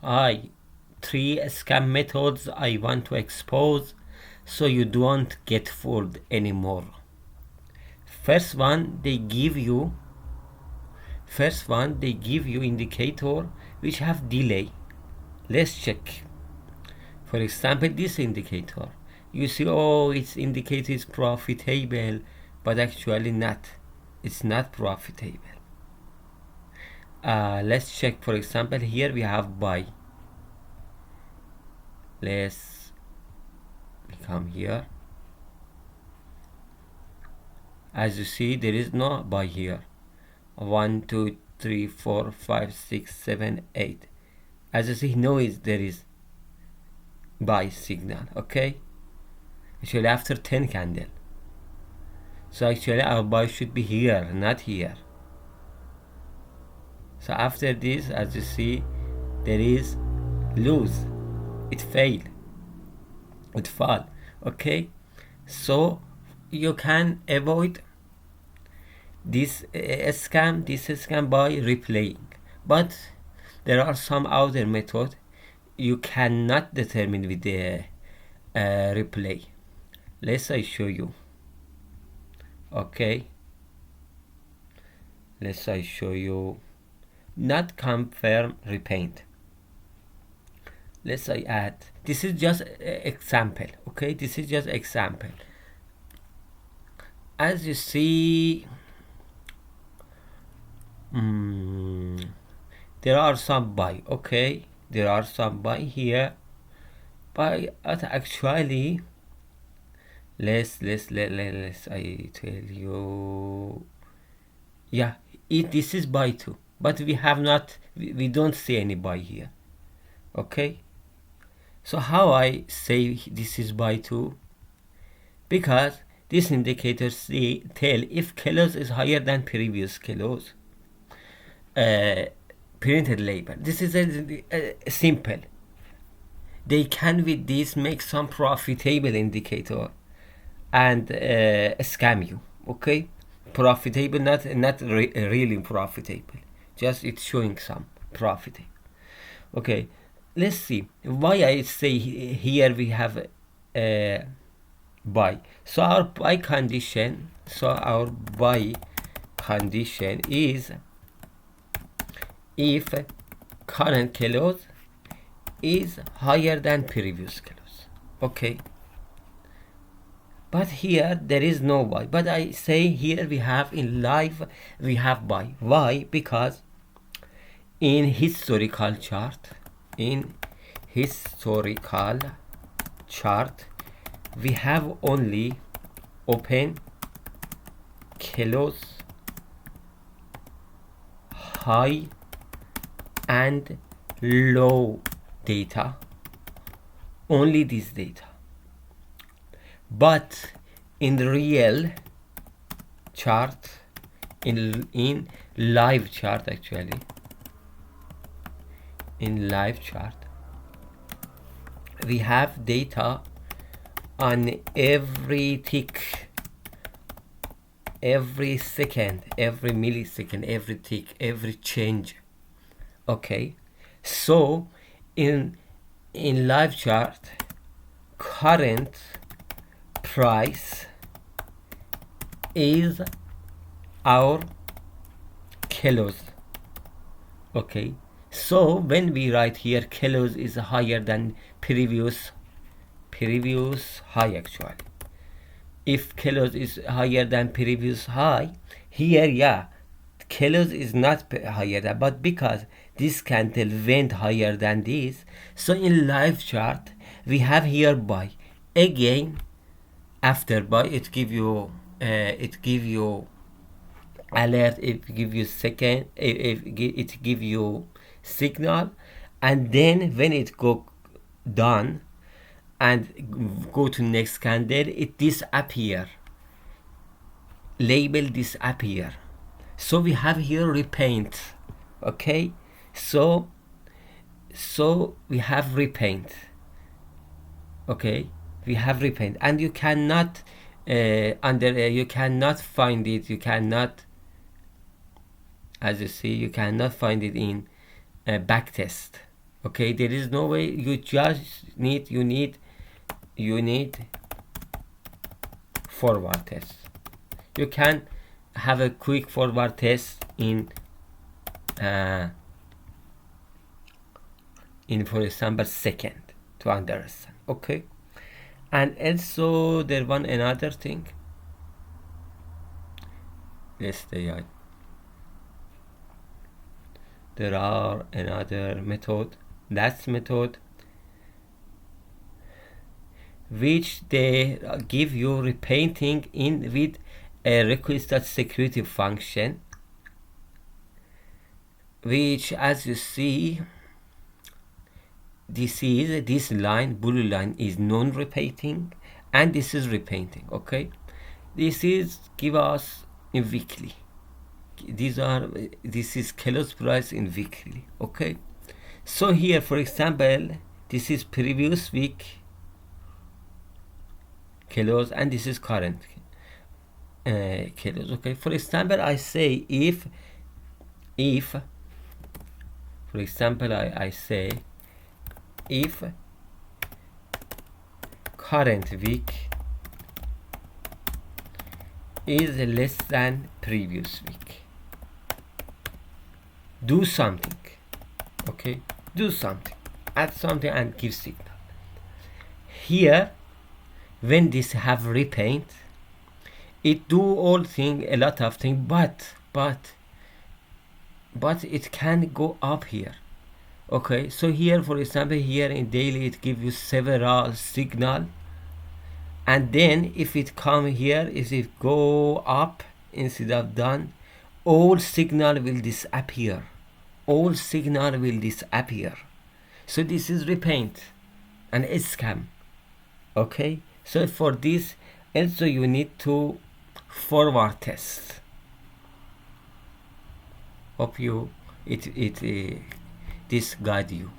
I three scam methods I want to expose so you don't get fooled anymore. First one, they give you indicator which have delay. Let's check. For example, this indicator. You see, oh, its indicator is profitable, but actually not. It's not profitable. Let's check. For example, here we have buy. Let's come here. As you see, there is no buy here. 1, 2, 3, 4, 5, 6, 7, 8. As you see, no, there is buy signal. Okay, actually after 10 candle. So actually our buy should be here, not here. So after this, as you see, there is lose. It fail. It fall. Okay, so you can avoid this scam by replaying. But there are some other method you cannot determine with the replay. Let's I show you. Okay, let's I show you. Not confirm repaint. Let's I add. This is just example. Okay, this is just example. As you see, there are some buy. Okay, there are some buy here, but actually, let's I tell you. Yeah, this is buy too, but we have not. We don't see any buy here. Okay, so how I say this is buy too? Because this indicator tell if close is higher than previous close printed label. This is a simple. They can with this make some profitable indicator and scam you. Okay, profitable, not really profitable. Just it's showing some profit. Okay, let's see why I say here we have buy. So our buy condition. Is if current close is higher than previous close. Okay, but here there is no buy. But I say here we have in live we have buy. Why? Because in historical chart we have only open, close, high and low data, only this data. But in the real chart, in live chart, actually in live chart we have data on every tick, every second, every millisecond, every tick, every change. Okay, so in live chart, current price is our close. Okay, so when we write here close is higher than previous high. Actually, if close is higher than previous high, here, yeah, close is not higher than, but because this candle went higher than this, so in live chart we have here buy. Again, after buy it give you alert, it give you second, it give you signal, and then when it go done and go to next candle, it disappear, label disappear. So we have here repaint. Okay, so we have repaint. Okay, we have repaint, and you cannot you cannot find it. You cannot, as you see, you cannot find it in backtest. Okay, there is no way. You just need you need forward test. You can have a quick forward test in for example second to understand. Okay, and also there one another thing. Let's say there are another method. That's method which they give you repainting in with a requested security function, which as you see this line blue line is non-repainting and this is repainting. Okay, this is give us in weekly. This is close price in weekly. Okay, so here for example this is previous week kilos and this is current kilos. Okay, for example I say if for example I say if current week is less than previous week, do something. Okay, do something, add something and give signal. Here when this have repaint, it do all thing, a lot of thing, but it can go up here. Okay, so here for example here in daily it give you several signal, and then if it come here, if it go up instead of down, all signal will disappear. All signal will disappear. So this is repaint and a scam. Okay, so for this also you need to forward test. Hope you this guide you.